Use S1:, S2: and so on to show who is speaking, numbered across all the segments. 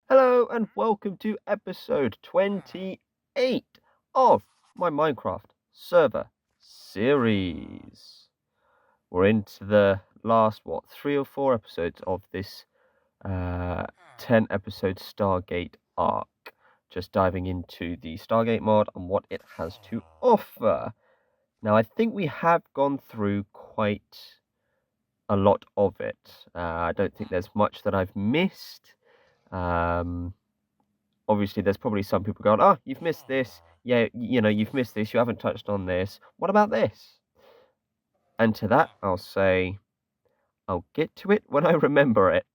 S1: Hello and welcome to episode 28 of my Minecraft server series. We're into the last, 3 or 4 episodes of this 10 episode Stargate arc. Just diving into the Stargate mod and what it has to offer. Now, I think we have gone through quite a lot of it. I don't think there's much that I've missed. Obviously, there's probably some people going, "Oh, you've missed this. Yeah, you've missed this. You haven't touched on this. What about this?" And to that, I'll say, I'll get to it when I remember it.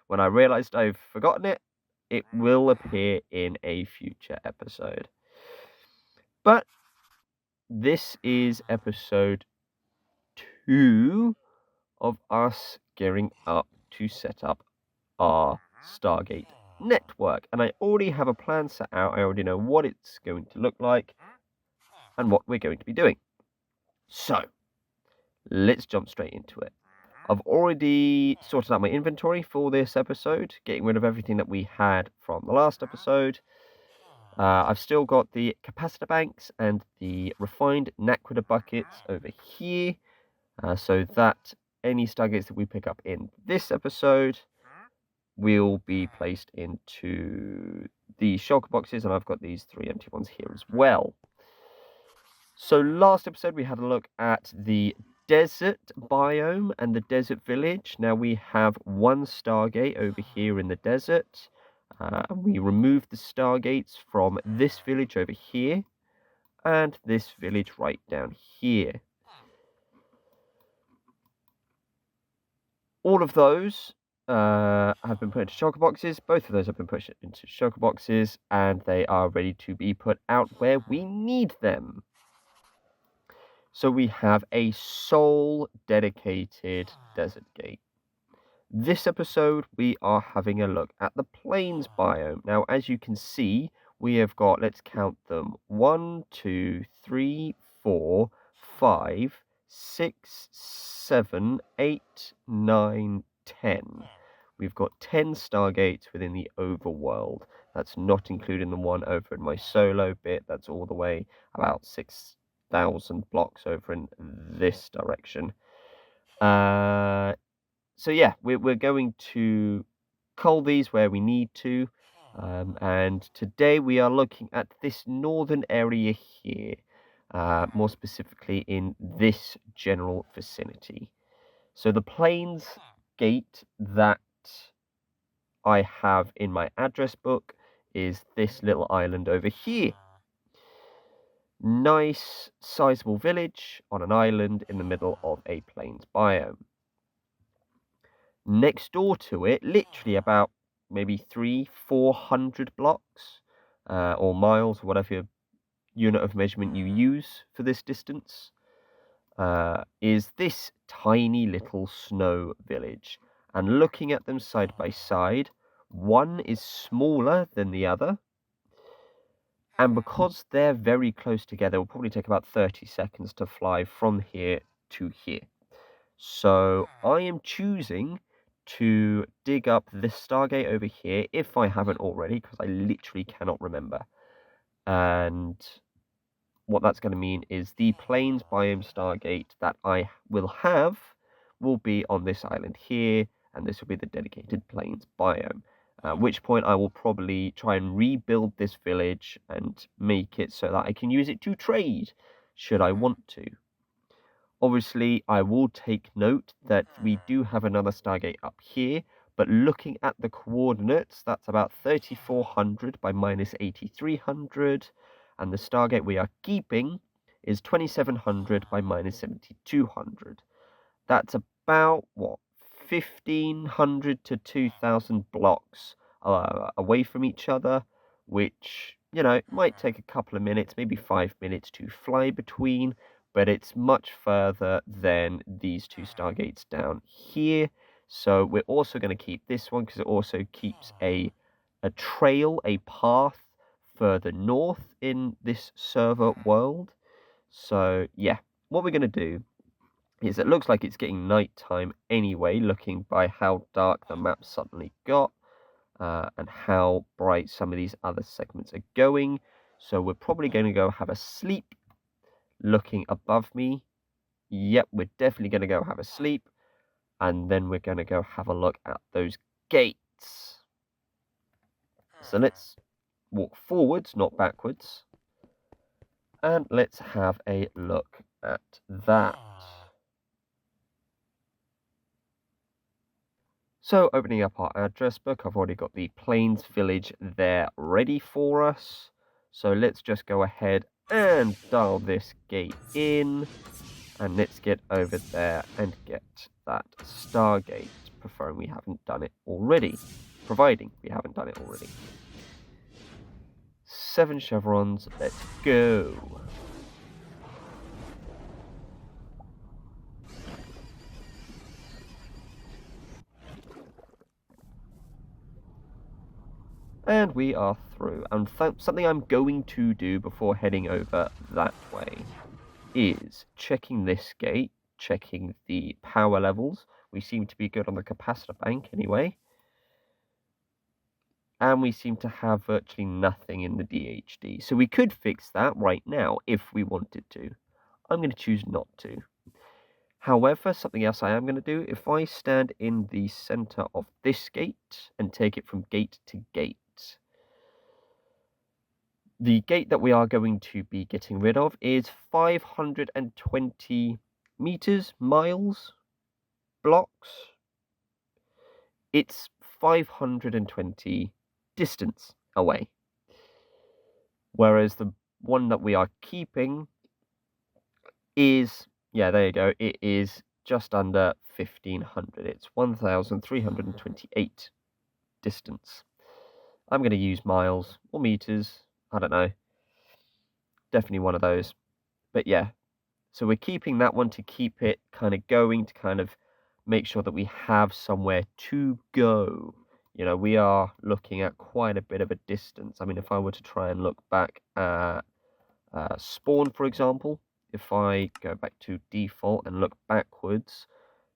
S1: When I realized I've forgotten it, it will appear in a future episode. But this is episode 2 of us gearing up to set up our Stargate network. And I already have a plan set out. I already know what it's going to look like and what we're going to be doing. So, let's jump straight into it. I've already sorted out my inventory for this episode, getting rid of everything that we had from the last episode. I've still got the capacitor banks and the refined Naquita buckets over here, so that any stargates that we pick up in this episode will be placed into the shulker boxes, and I've got these 3 empty ones here as well. So last episode we had a look at the desert biome and the desert village. Now we have one Stargate over here in the desert. We removed the Stargates from this village over here and this village right down here. All of those have been put into shulker boxes. Both of those have been put into shulker boxes, and they are ready to be put out where we need them. So we have a sole dedicated desert gate. This episode, we are having a look at the plains biome. Now, as you can see, we have got, let's count them, 1, 2, 3, 4, 5, 6, 7, 8, 9, 10. We've got 10 Stargates within the overworld. That's not including the one over in my solo bit. That's all the way about 6,000 blocks over in this direction. So yeah, we're going to cull these where we need to. And today we are looking at this northern area here, more specifically in this general vicinity. So the plains gate that I have in my address book is this little island over here. Nice, sizable village on an island in the middle of a plains biome. Next door to it, literally about maybe 300-400 blocks or miles, whatever unit of measurement you use for this distance, is this tiny little snow village. And looking at them side by side, one is smaller than the other. And because they're very close together, it will probably take about 30 seconds to fly from here to here. So I am choosing to dig up this Stargate over here, if I haven't already, because I literally cannot remember. And what that's going to mean is the Plains Biome Stargate that I will have will be on this island here, and this will be the dedicated Plains Biome. At which point I will probably try and rebuild this village and make it so that I can use it to trade, should I want to. Obviously, I will take note that we do have another Stargate up here, but looking at the coordinates, that's about 3,400 by minus 8,300, and the Stargate we are keeping is 2,700 by minus 7,200. That's about, 1,500 to 2,000 blocks away from each other, which, it might take a couple of minutes, maybe 5 minutes to fly between, but it's much further than these 2 Stargates down here. So we're also going to keep this one because it also keeps a trail, a path further north in this server world. So yeah, what we're going to do is it looks like it's getting nighttime anyway, looking by how dark the map suddenly got. and how bright some of these other segments are going. So we're probably going to go have a sleep looking above me. Yep, we're definitely going to go have a sleep. And then we're going to go have a look at those gates. So let's walk forwards, not backwards. And let's have a look at that. So opening up our address book, I've already got the Plains Village there ready for us. So let's just go ahead and dial this gate in. And let's get over there and get that Stargate, providing we haven't done it already. 7 chevrons, let's go. And we are through. And something I'm going to do before heading over that way is checking this gate, checking the power levels. We seem to be good on the capacitor bank anyway. And we seem to have virtually nothing in the DHD. So we could fix that right now if we wanted to. I'm going to choose not to. However, something else I am going to do, if I stand in the center of this gate and take it from gate to gate, the gate that we are going to be getting rid of is 520 meters, miles, blocks. It's 520 distance away. Whereas the one that we are keeping is, yeah, there you go, it is just under 1500. It's 1328 distance. I'm going to use miles or meters, I don't know. Definitely one of those. But yeah, so we're keeping that one to keep it kind of going, to kind of make sure that we have somewhere to go. You know, we are looking at quite a bit of a distance. I mean, if I were to try and look back at spawn, for example, if I go back to default and look backwards,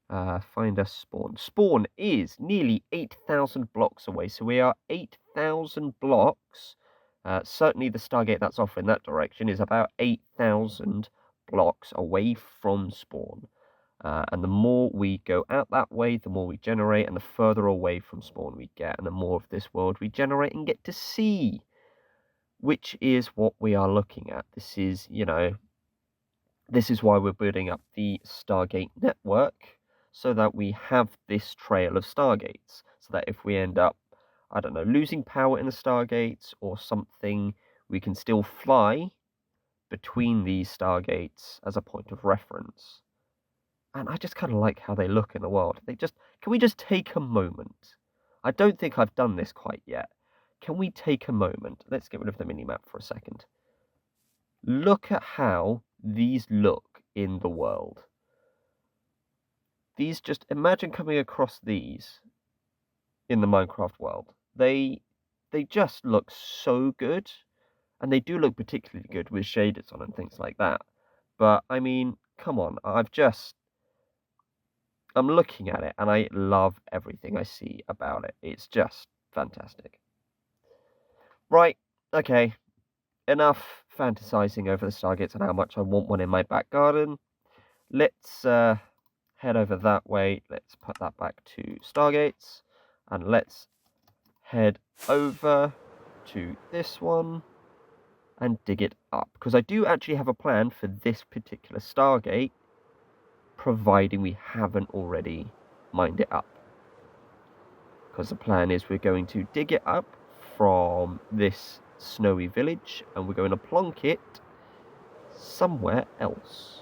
S1: find us spawn. Spawn is nearly 8,000 blocks away, so we are 8,000 blocks. Certainly the Stargate that's off in that direction is about 8,000 blocks away from spawn. And the more we go out that way, the more we generate, and the further away from spawn we get, and the more of this world we generate and get to see, which is what we are looking at. This is, you know, this is why we're building up the Stargate network, so that we have this trail of Stargates, so that if we end up, I don't know, losing power in the Stargates or something, we can still fly between these Stargates as a point of reference. And I just kind of like how they look in the world. Can we just take a moment? I don't think I've done this quite yet. Can we take a moment? Let's get rid of the minimap for a second. Look at how these look in the world. These, just imagine coming across these in the Minecraft world. They just look so good, and they do look particularly good with shaders on and things like that. But I mean, come on, I'm looking at it and I love everything I see about it. It's just fantastic. Right, okay. Enough fantasizing over the Stargates and how much I want one in my back garden. Let's head over that way. Let's put that back to Stargates. And let's head over to this one and dig it up. Because I do actually have a plan for this particular Stargate, providing we haven't already mined it up. Because the plan is we're going to dig it up from this snowy village and we're going to plonk it somewhere else.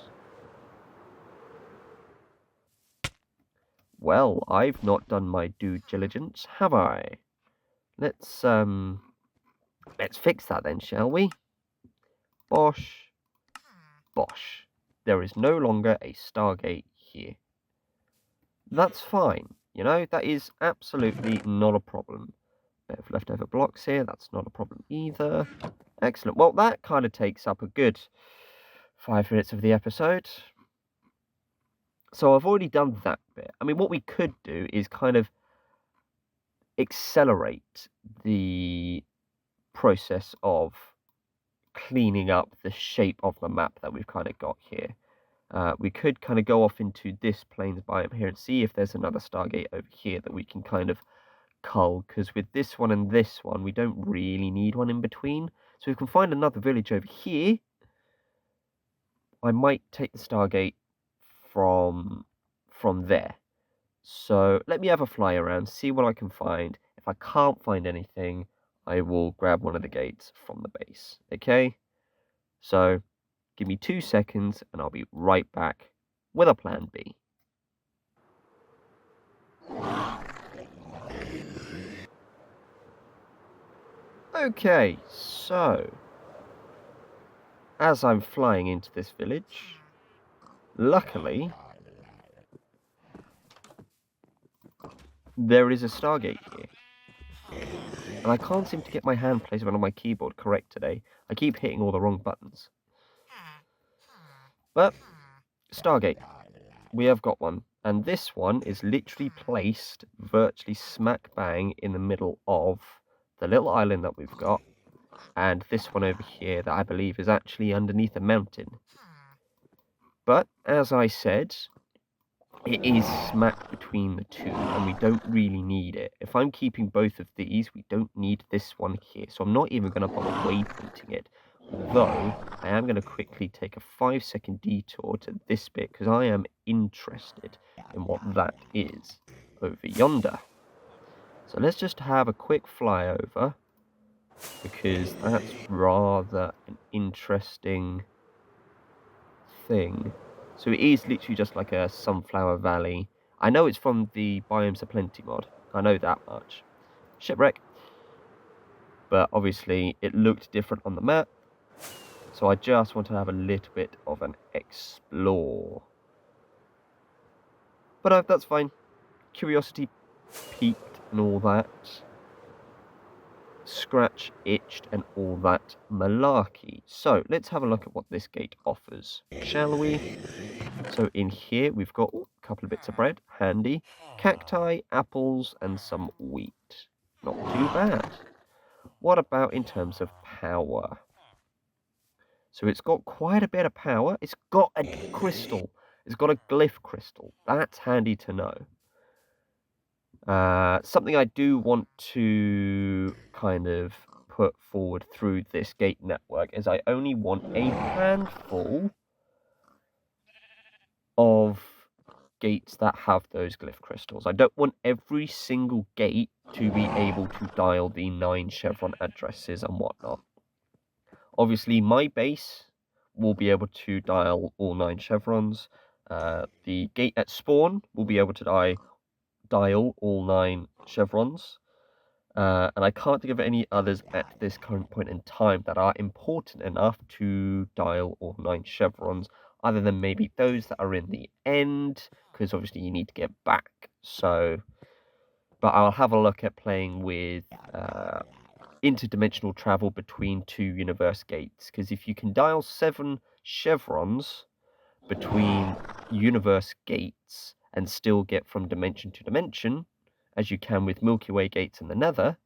S1: Well, I've not done my due diligence, have I? Let's fix that then, shall we? Bosh. Bosh. There is no longer a Stargate here. That's fine. You know, that is absolutely not a problem. Bit of leftover blocks here, that's not a problem either. Excellent. Well, that kind of takes up a good 5 minutes of the episode. So I've already done that bit. I mean, what we could do is kind of accelerate the process of cleaning up the shape of the map that we've kind of got here. We could kind of go off into this plains biome here and see if there's another Stargate over here that we can kind of cull, because with this one and this one, we don't really need one in between. So we can find another village over here. I might take the Stargate from there. So let me have a fly around, see what I can find. If I can't find anything, I will grab one of the gates from the base. Okay? So give me 2 seconds and I'll be right back with a plan B. Okay, so as I'm flying into this village, luckily there is a Stargate here. And I can't seem to get my hand placement on my keyboard correct today. I keep hitting all the wrong buttons. But, Stargate. We have got one. And this one is literally placed virtually smack bang in the middle of the little island that we've got. And this one over here that I believe is actually underneath a mountain. But, as I said, it is smack between the two, and we don't really need it. If I'm keeping both of these, we don't need this one here. So I'm not even going to bother waypointing it. Although, I am going to quickly take a 5-second detour to this bit, because I am interested in what that is over yonder. So let's just have a quick flyover, because that's rather an interesting thing. So it is literally just like a sunflower valley. I know it's from the Biomes Aplenty mod. I know that much. Shipwreck. But obviously it looked different on the map. So I just want to have a little bit of an explore. But that's fine. Curiosity peaked and all that. Scratch itched and all that malarkey. So let's have a look at what this gate offers, shall we? So in here we've got a couple of bits of bread, handy, cacti, apples and some wheat. Not too bad. What about in terms of power? So it's got quite a bit of power. It's got a crystal. It's got a glyph crystal. That's handy to know. Something I do want to kind of put forward through this gate network is I only want a handful of gates that have those glyph crystals. I don't want every single gate to be able to dial the 9 chevron addresses and whatnot. Obviously, my base will be able to dial all 9 chevrons. The gate at spawn will be able to dial all 9 chevrons. And I can't think of any others at this current point in time that are important enough to dial all 9 chevrons, other than maybe those that are in the end, because obviously you need to get back. So, but I'll have a look at playing with interdimensional travel between 2 universe gates, because if you can dial 7 chevrons between universe gates and still get from dimension to dimension, as you can with Milky Way gates in the Nether,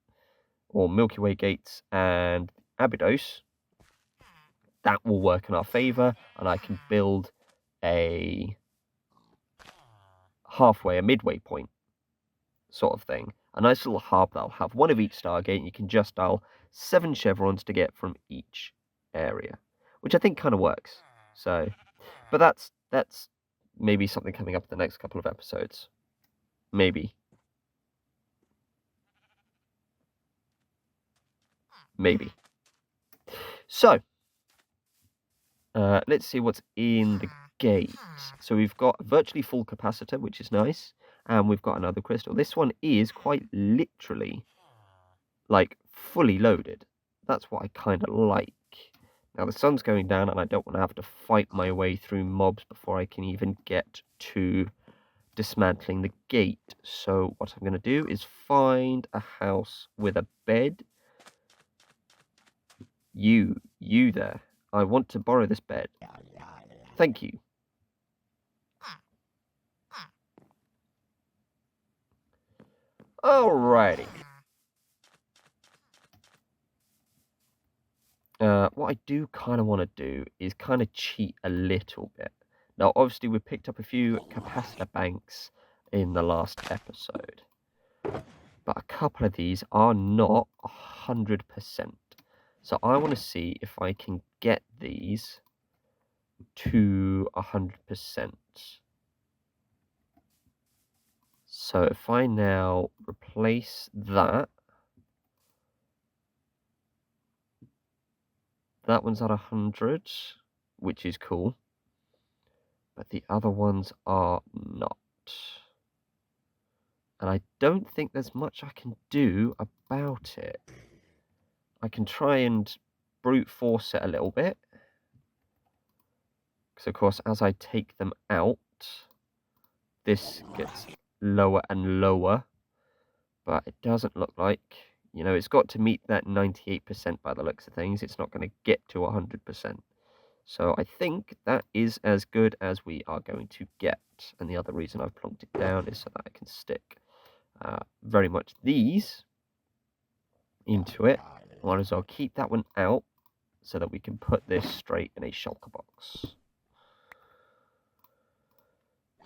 S1: or Milky Way gates and Abydos, that will work in our favor, and I can build a halfway, a midway point sort of thing. A nice little hub that'll have one of each Stargate, and you can just dial 7 chevrons to get from each area, which I think kind of works. So, but that's maybe something coming up in the next couple of episodes. Maybe. So, let's see what's in the gate. So we've got a virtually full capacitor, which is nice, and we've got another crystal. This one is quite literally, like, fully loaded. That's what I kind of like. Now, the sun's going down, and I don't want to have to fight my way through mobs before I can even get to dismantling the gate. So what I'm going to do is find a house with a bed. You there. I want to borrow this bed. Thank you. Alrighty. what I do kind of want to do is kind of cheat a little bit. Now, obviously, we picked up a few capacitor banks in the last episode, but a couple of these are not 100%. So I want to see if I can get these to 100%. So if I now replace that, that one's at 100, which is cool, but the other ones are not. And I don't think there's much I can do about it. I can try and brute force it a little bit, because of course as I take them out, this gets lower and lower, but it doesn't look like, you know, it's got to meet that 98% by the looks of things. It's not going to get to 100%. So I think that is as good as we are going to get. And the other reason I've plonked it down is so that I can stick very much these into it. Might as well keep that one out so that we can put this straight in a shulker box.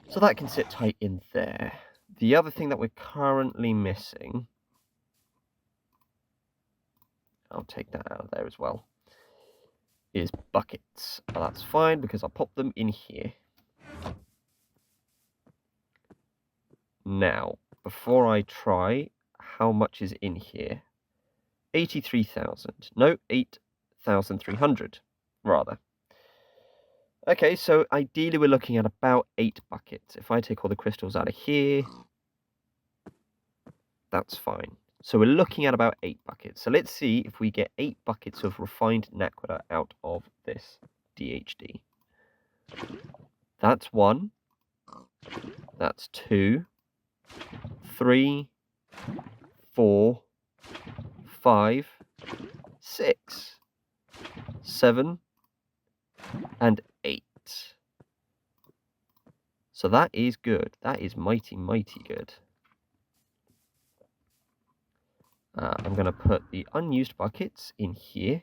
S1: So that can sit tight in there. The other thing that we're currently missing, I'll take that out of there as well, is buckets. And that's fine because I'll pop them in here. Now, before I try, how much is in here? 83,000. No, 8,300, rather. Okay, so ideally we're looking at about 8 buckets. If I take all the crystals out of here, that's fine. So we're looking at about 8 buckets. So let's see if we get 8 buckets of refined naquadah out of this DHD. That's 1. That's 2. 3, 4, 5, 6, 7, and 8. So that is good. That is mighty, mighty good. I'm going to put the unused buckets in here.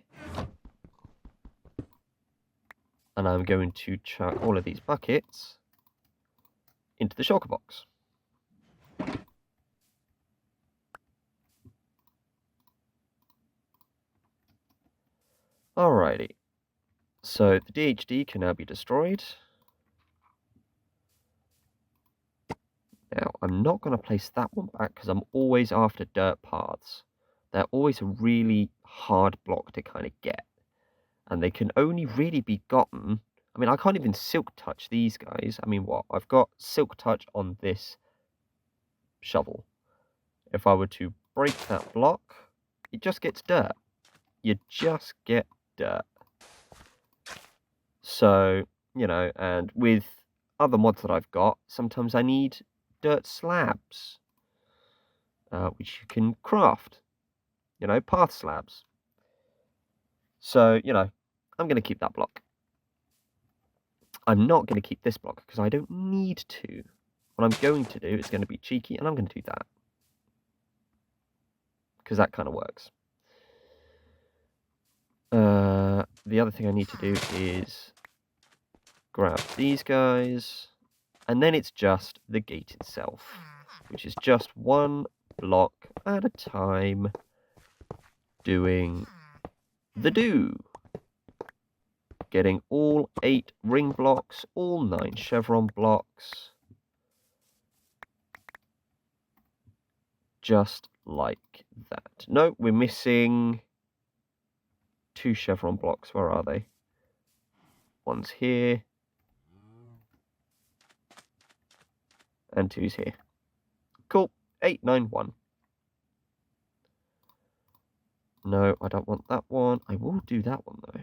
S1: And I'm going to chuck all of these buckets into the shulker box. Alrighty. So the DHD can now be destroyed. Now, I'm not going to place that one back because I'm always after dirt paths. They're always a really hard block to kind of get. And they can only really be gotten... I mean, I can't even silk touch these guys. I mean, what? I've got silk touch on this shovel. If I were to break that block, it just gets dirt. You just get dirt. So, you know, and with other mods that I've got, sometimes I need dirt slabs, which you can craft, you know, path slabs. So, you know, I'm going to keep that block. I'm not going to keep this block because I don't need to. What I'm going to do is going to be cheeky, and I'm going to do that. Because that kind of works. The other thing I need to do is grab these guys, and then it's just the gate itself, which is just one block at a time doing the do. Getting all 8 ring blocks, all 9 chevron blocks. Just like that. No, we're missing 2 chevron blocks. Where are they? One's here. And 2's here. Cool. 8, 9, 1. No, I don't want that one. I will do that one, though.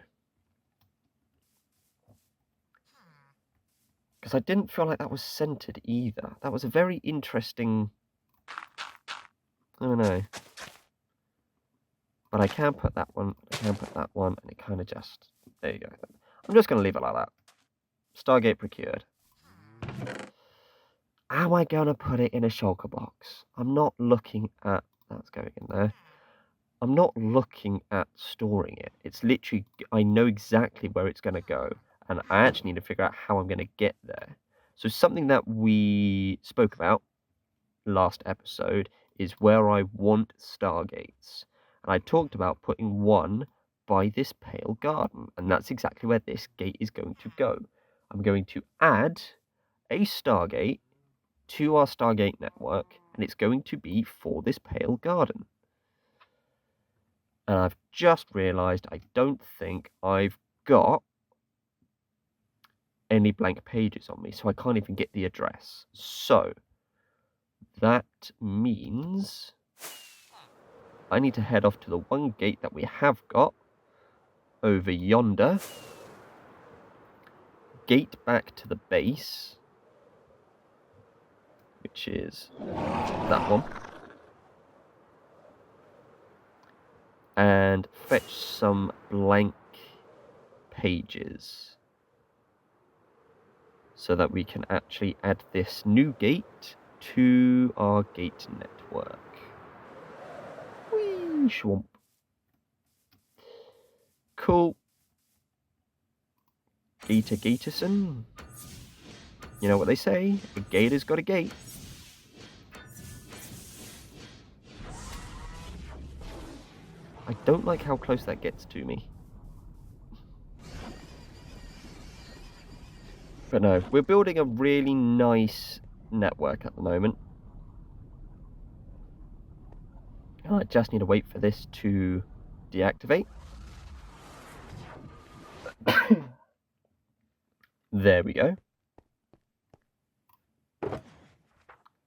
S1: Because I didn't feel like that was centered either. That was a very interesting... I don't know. But I can put that one, I can put that one, and it kind of just... There you go. I'm just going to leave it like that. Stargate procured. Am I going to put it in a shulker box? I'm not looking at... That's going in there. I'm not looking at storing it. It's literally, I know exactly where it's going to go, and I actually need to figure out how I'm going to get there. So something that we spoke about last episode is where I want stargates. And I talked about putting one by this pale garden, and that's exactly where this gate is going to go. I'm going to add a stargate to our Stargate network, and it's going to be for this pale garden. And I've just realised I don't think I've got any blank pages on me, so I can't even get the address. So that means I need to head off to the one gate that we have got over yonder, gate back to the base, which is that one, and fetch some blank pages so that we can actually add this new gate to our gate network. Whee, swamp. Cool. Gator Gatorson. You know what they say? A gator's got a gate. I don't like how close that gets to me. But no, we're building a really nice network at the moment. And I just need to wait for this to deactivate. There we go.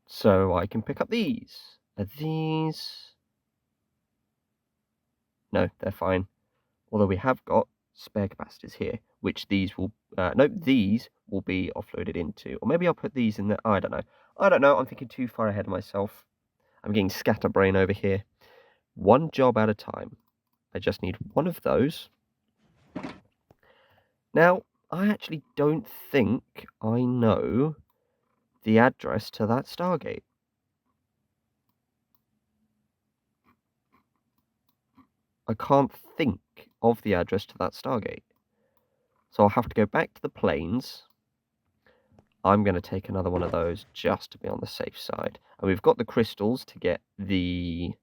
S1: So I can pick up these. Are these... No, they're fine. Although we have got spare capacitors here, which these will... these will be offloaded into. Or maybe I'll put these in there. I don't know. I'm thinking too far ahead of myself. I'm getting scatterbrain over here. One job at a time. I just need one of those. Now, I actually don't think I know the address to that Stargate. I can't think of the address to that Stargate. So I'll have to go back to the plains. I'm going to take another one of those just to be on the safe side. And we've got the crystals to get the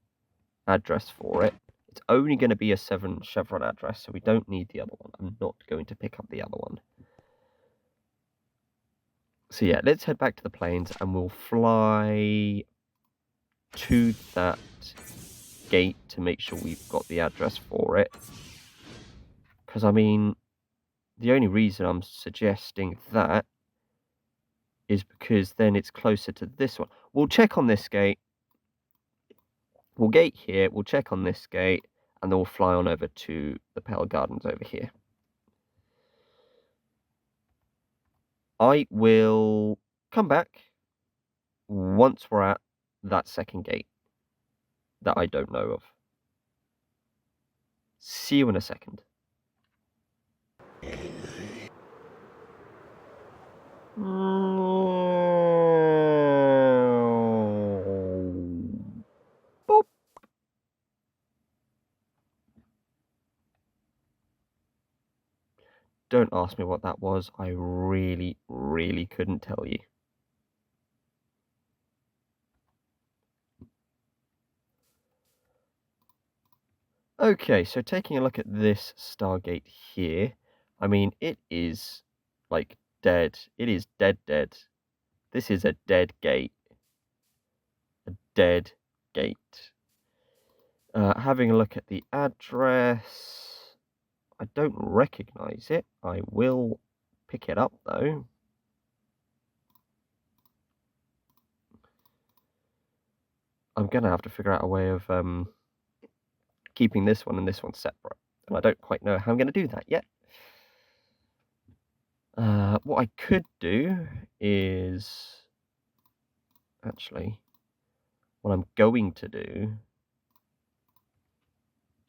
S1: address for it. It's only going to be a 7 chevron address, so we don't need the other one. I'm not going to pick up the other one. So yeah, let's head back to the plains and we'll fly to that gate to make sure we've got the address for it. Because, I mean, the only reason I'm suggesting that is because then it's closer to this one. We'll check on this gate. We'll gate here. We'll check on this gate. And then we'll fly on over to the Pale Gardens over here. I will come back once we're at that second gate that I don't know of. See you in a second. Boop. Don't ask me what that was. I really, really couldn't tell you. Okay, so taking a look at this Stargate here, I mean, it is, like, dead. It is dead. This is a dead gate. A dead gate. Having a look at the address, I don't recognize it. I will pick it up, though. I'm going to have to figure out a way of keeping this one and this one separate. And I don't quite know how I'm going to do that yet. What I could do is... Actually, what I'm going to do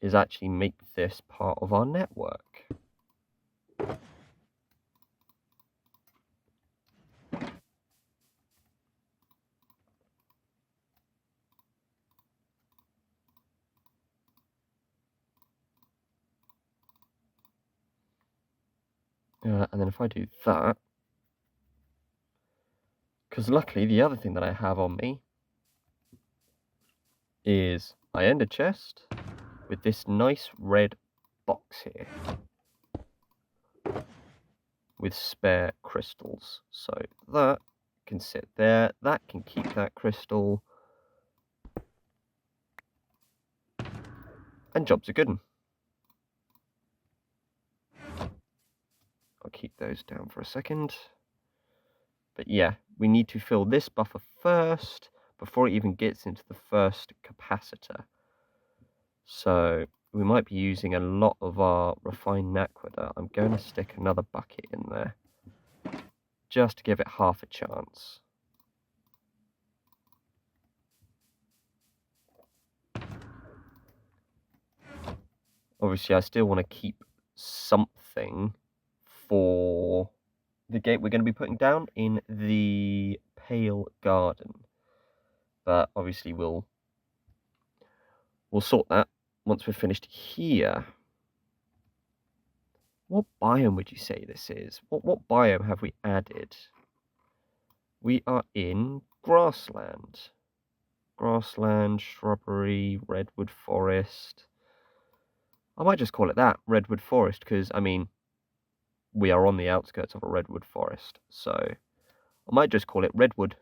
S1: is actually make this part of our network. And then if I do that, because luckily the other thing that I have on me is I end a chest with this nice red box here with spare crystals. So that can sit there, that can keep that crystal, and jobs are good. I'll keep those down for a second. But yeah, we need to fill this buffer first before it even gets into the first capacitor. So we might be using a lot of our refined naquadah. I'm going to stick another bucket in there just to give it half a chance. Obviously, I still want to keep something for the gate we're going to be putting down in the Pale Garden. But obviously, we'll sort that once we're finished here. What biome would you say this is? What biome have we added? We are in grassland. Grassland, shrubbery, redwood forest. I might just call it that, redwood forest, because, I mean, we are on the outskirts of a redwood forest. So I might just call it redwood.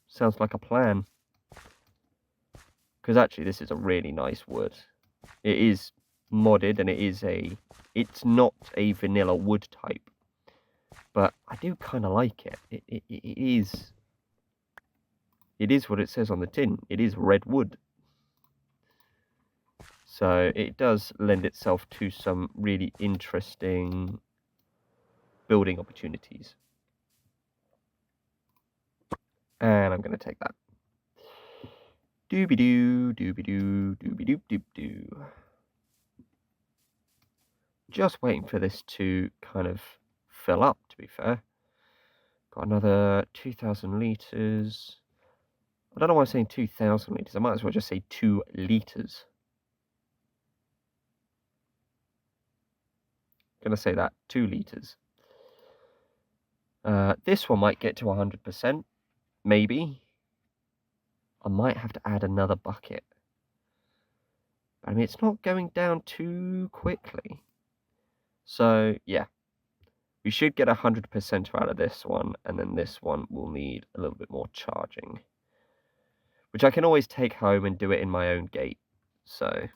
S1: Sounds like a plan. Because actually, this is a really nice wood. It is modded, and it's not a vanilla wood type. But I do kind of like it. It is what it says on the tin. It is red wood. So it does lend itself to some really interesting building opportunities. And I'm going to take that. Doobie-doo, doobie-doo, doobie-doop-doop-doo. Just waiting for this to kind of fill up, to be fair. Got another 2,000 litres. I don't know why I'm saying 2,000 litres. I might as well just say 2 litres. Gonna say that, 2 litres. This one might get to 100%, maybe. I might have to add another bucket. I mean, it's not going down too quickly. So, yeah. We should get 100% out of this one, and then this one will need a little bit more charging. Which I can always take home and do it in my own gate. So,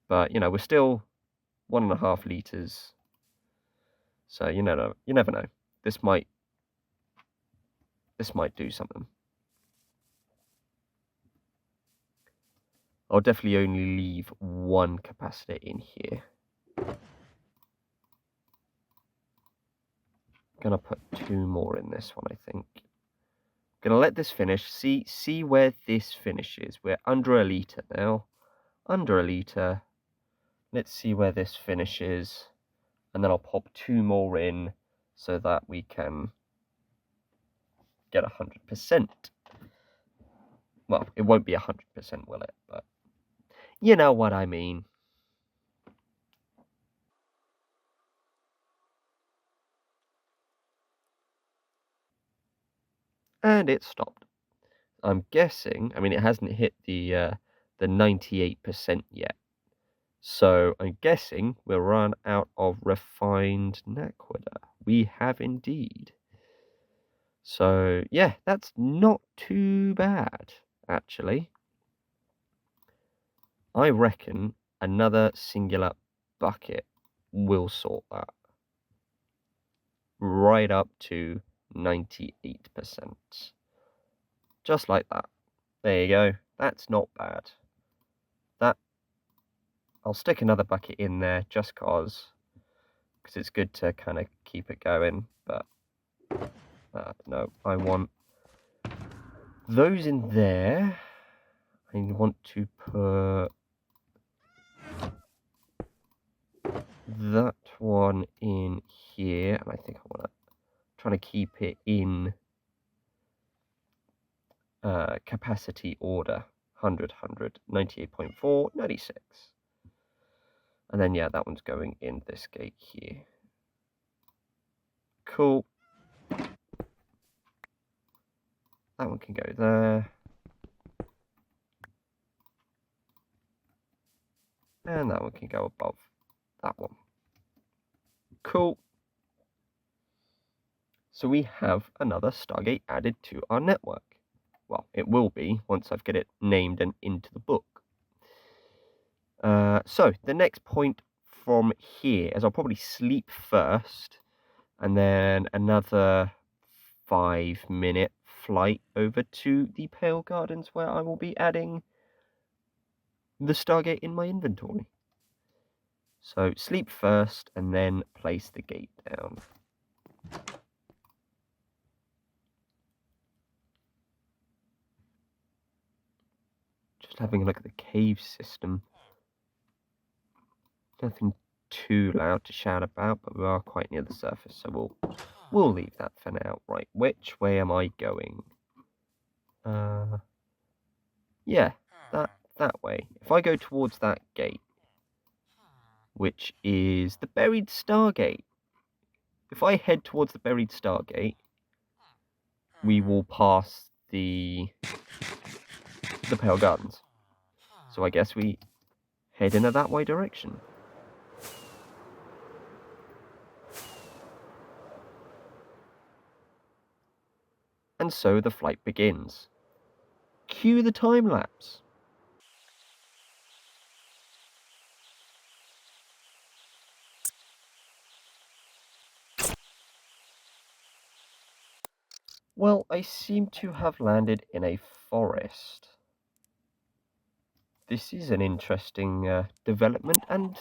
S1: but, you know, we're still 1.5 litres. So, you never know. This might do something. I'll definitely only leave one capacitor in here. Gonna put 2 more in this one, I think. Gonna let this finish. See where this finishes. We're under 1 litre now. Under 1 litre. Let's see where this finishes. And then I'll pop 2 more in so that we can get 100%. Well, it won't be 100%, will it? But you know what I mean. And it stopped. I'm guessing, I mean, it hasn't hit the 98% yet. So I'm guessing we'll run out of refined naquadah. We have indeed. So yeah, that's not too bad, actually. I reckon another singular bucket will sort that. Right up to 98%. Just like that. There you go. That's not bad. I'll stick another bucket in there just because it's good to kind of keep it going. But no, I want those in there. I want to put that one in here, and I think I want to try to keep it in capacity order. 100, 100, 98.4, 96. And then, yeah, that one's going in this gate here. Cool. That one can go there. And that one can go above that one. Cool. So we have another Stargate added to our network. Well, it will be once I've got it named and into the book. So the next point from here is I'll probably sleep first, and then another 5-minute flight over to the Pale Gardens, where I will be adding the Stargate in my inventory. So sleep first, and then place the gate down. Just having a look at the cave system. Nothing too loud to shout about, but we are quite near the surface, so we'll leave that for now. Right, which way am I going? Yeah, that way. If I go towards that gate, which is the Buried Stargate. If I head towards the Buried Stargate, we will pass the Pale Gardens. So I guess we head in a that way direction. And so the flight begins. Cue the time lapse. Well, I seem to have landed in a forest. This is an interesting development, and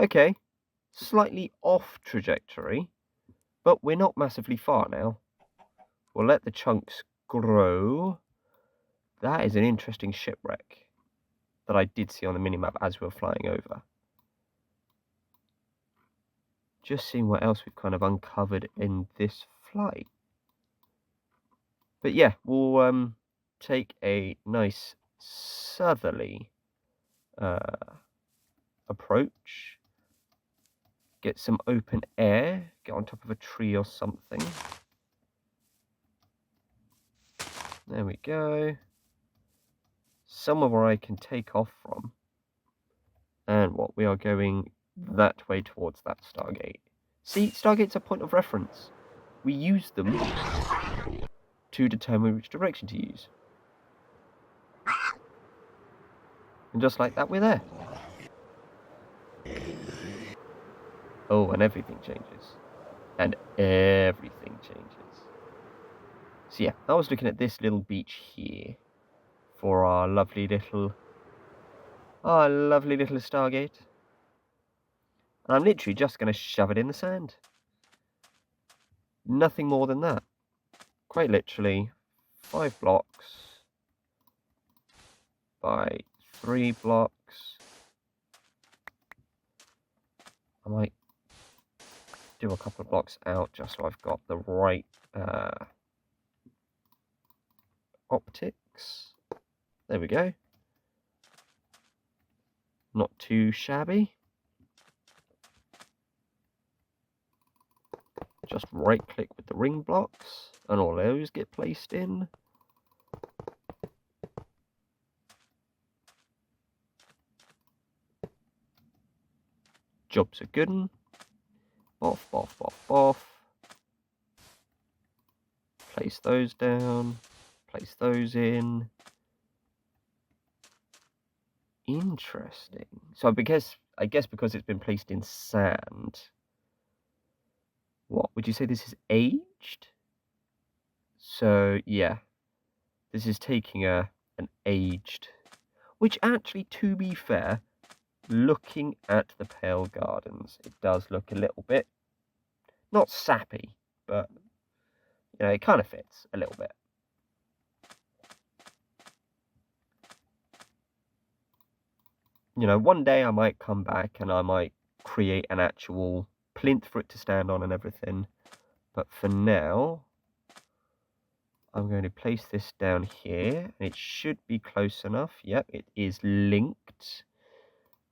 S1: okay, slightly off trajectory, but we're not massively far now. We'll let the chunks grow. That is an interesting shipwreck that I did see on the minimap as we were flying over. Just seeing what else we've kind of uncovered in this flight. But yeah, we'll take a nice southerly approach. Get some open air. Get on top of a tree or something. There we go. Somewhere where I can take off from. And what we are going that way towards that Stargate. See, Stargate's a point of reference. We use them to determine which direction to use. And just like that, we're there. Oh, and everything changes. And everything changes. So yeah, I was looking at this little beach here for our lovely little Stargate. And I'm literally just going to shove it in the sand. Nothing more than that. Quite literally, 5 blocks by 3 blocks. I might do a couple of blocks out just so I've got the right optics. There we go. Not too shabby. Just right click with the ring blocks and all those get placed in. Job's a good one. Boff, boff, boff, boff. Place those down. Place those in. Interesting. So I guess because it's been placed in sand. What would you say this is aged? So yeah, this is taking an aged, which actually, to be fair, looking at the Pale Gardens, it does look a little bit not sappy, but you know, it kind of fits a little bit. You know, one day I might come back and I might create an actual plinth for it to stand on and everything. But for now, I'm going to place this down here. And it should be close enough. Yep, it is linked.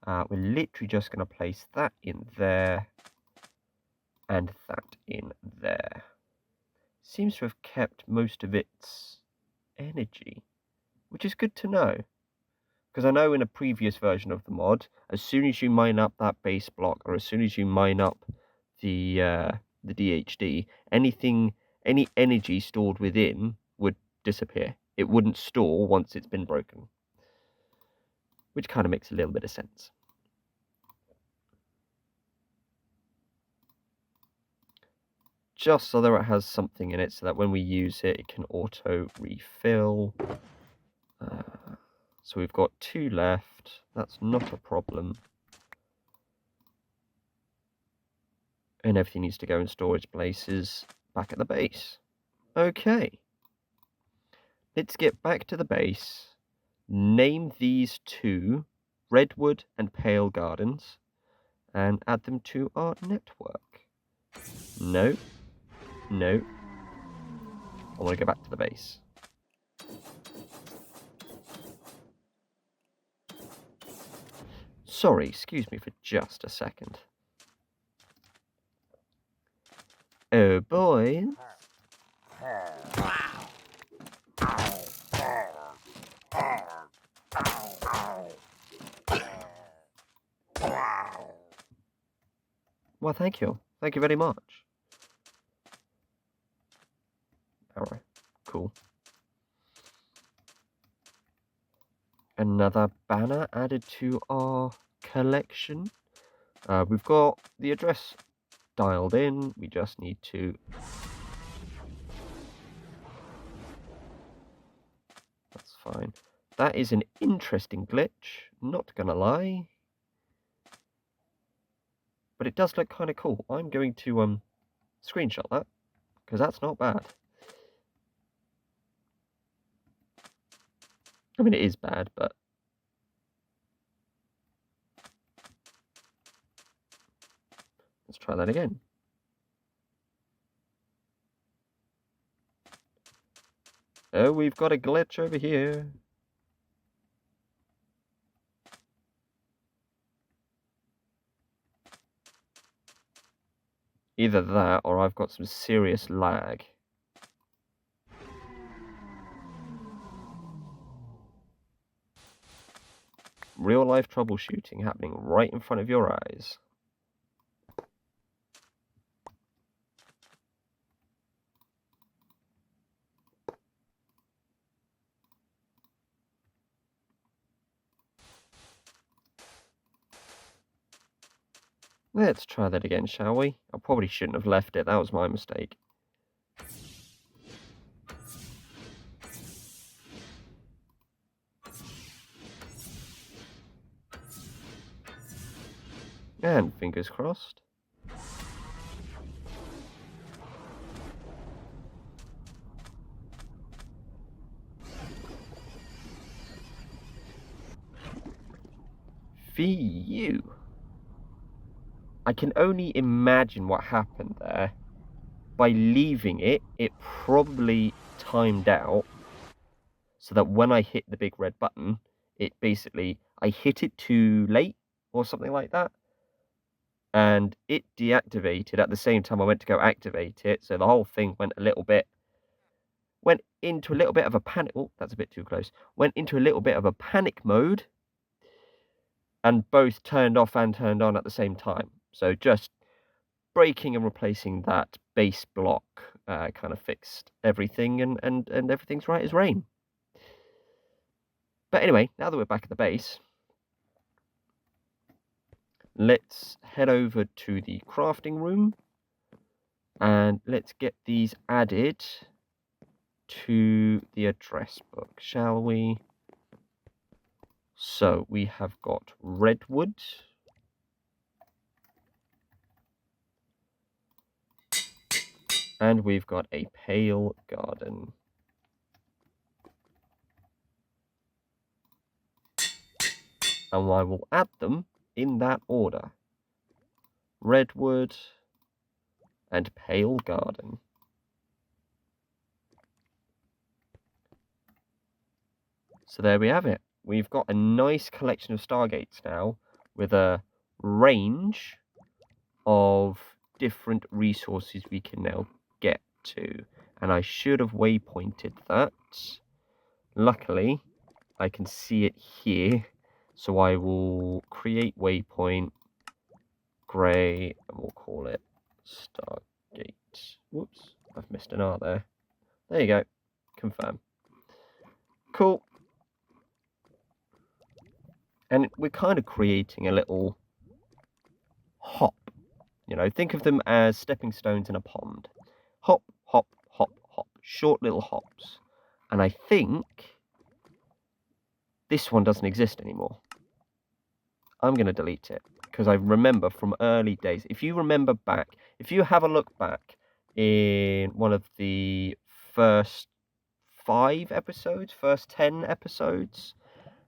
S1: We're literally just going to place that in there and that in there. Seems to have kept most of its energy, which is good to know. Because I know in a previous version of the mod, as soon as you mine up that base block, or as soon as you mine up the DHD, any energy stored within would disappear. It wouldn't store once it's been broken. Which kind of makes a little bit of sense. Just so that it has something in it, so that when we use it, it can auto refill. So we've got 2 left. That's not a problem. And everything needs to go in storage places back at the base. Okay. Let's get back to the base. Name these 2 Redwood and Pale Gardens and add them to our network. No. No. I want to go back to the base. Sorry, excuse me for just a second. Oh boy. Well, thank you. Thank you very much. Alright, cool. Another banner added to our collection. We've got the address dialed in. We just need to... That's fine. That is an interesting glitch, not gonna lie. But it does look kind of cool. I'm going to screenshot that, because that's not bad. I mean, it is bad, but... Let's try that again. Oh, we've got a glitch over here. Either that, or I've got some serious lag. Real-life troubleshooting happening right in front of your eyes. Let's try that again, shall we? I probably shouldn't have left it. That was my mistake. And fingers crossed. Phew. I can only imagine what happened there. By leaving it, it probably timed out so that when I hit the big red button, it basically, I hit it too late or something like that. And it deactivated at the same time I went to go activate it. So the whole thing went into a little bit of a panic. Oh, that's a bit too close. Went into a little bit of a panic mode. And both turned off and turned on at the same time. So just breaking and replacing that base block kind of fixed everything, and everything's right as rain. But anyway, now that we're back at the base, let's head over to the crafting room and let's get these added to the address book, shall we? So we have got redwood. And we've got a pale garden. And I will add them in that order. Redwood and pale garden. So there we have it. We've got a nice collection of stargates now, with a range of different resources we can now get to. And I should have waypointed that. Luckily, I can see it here. So I will create waypoint grey and we'll call it Stargate. Whoops, I've missed an R there. There you go. Confirm. Cool. And we're kind of creating a little hop. You know, think of them as stepping stones in a pond. Hop, hop, hop, hop. Short little hops. And I think this one doesn't exist anymore. I'm going to delete it because I remember from early days. If you remember back, if you have a look back in one of the first 5 episodes, first 10 episodes,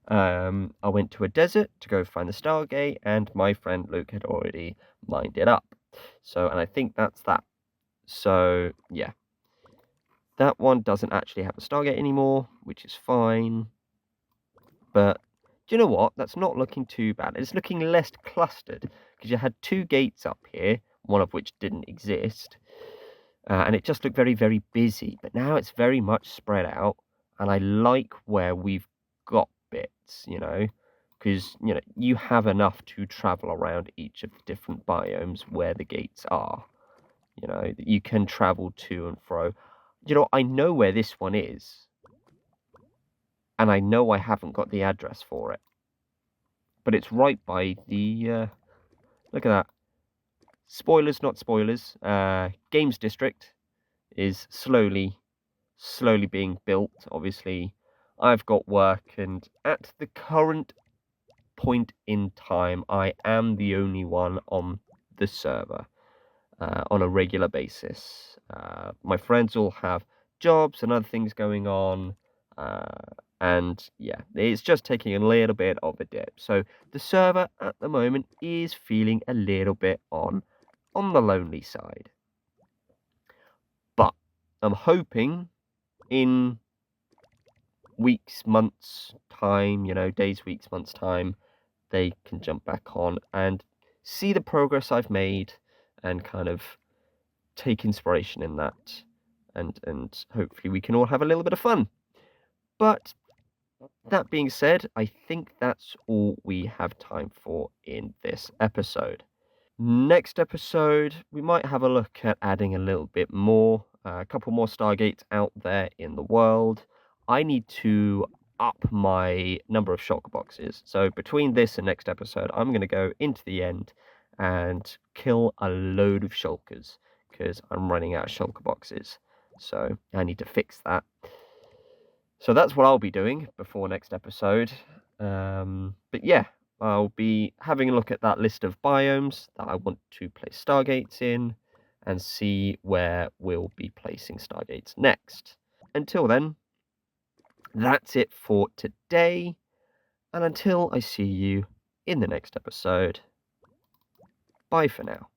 S1: I went to a desert to go find the Stargate, and my friend Luke had already mined it up. So, and I think that's that. So, yeah. That one doesn't actually have a Stargate anymore, which is fine. But, do you know what? That's not looking too bad. It's looking less clustered, because you had 2 gates up here, one of which didn't exist. And it just looked very, very busy. But now it's very much spread out, and I like where we've got bits, you know, because, you know, you have enough to travel around each of the different biomes where the gates are, you know, that you can travel to and fro. You know, I know where this one is, and I know I haven't got the address for it, but it's right by the, look at that. Spoilers, not spoilers. Games District is slowly being built. Obviously, I've got work, and at the current point in time, I am the only one on the server on a regular basis. My friends all have jobs and other things going on, and yeah, it's just taking a little bit of a dip. So the server at the moment is feeling a little bit on the lonely side. But I'm hoping in weeks, months time, you know, days, weeks, months time, they can jump back on and see the progress I've made and kind of take inspiration in that, and hopefully we can all have a little bit of fun. But that being said, I think that's all we have time for in this episode. Next episode, we might have a look at adding a little bit more, a couple more Stargates out there in the world. I need to up my number of shulker boxes. So between this and next episode, I'm going to go into the end and kill a load of shulkers because I'm running out of shulker boxes. So I need to fix that. So that's what I'll be doing before next episode. But yeah, I'll be having a look at that list of biomes that I want to place Stargates in and see where we'll be placing Stargates next. Until then, that's it for today. And until I see you in the next episode, bye for now.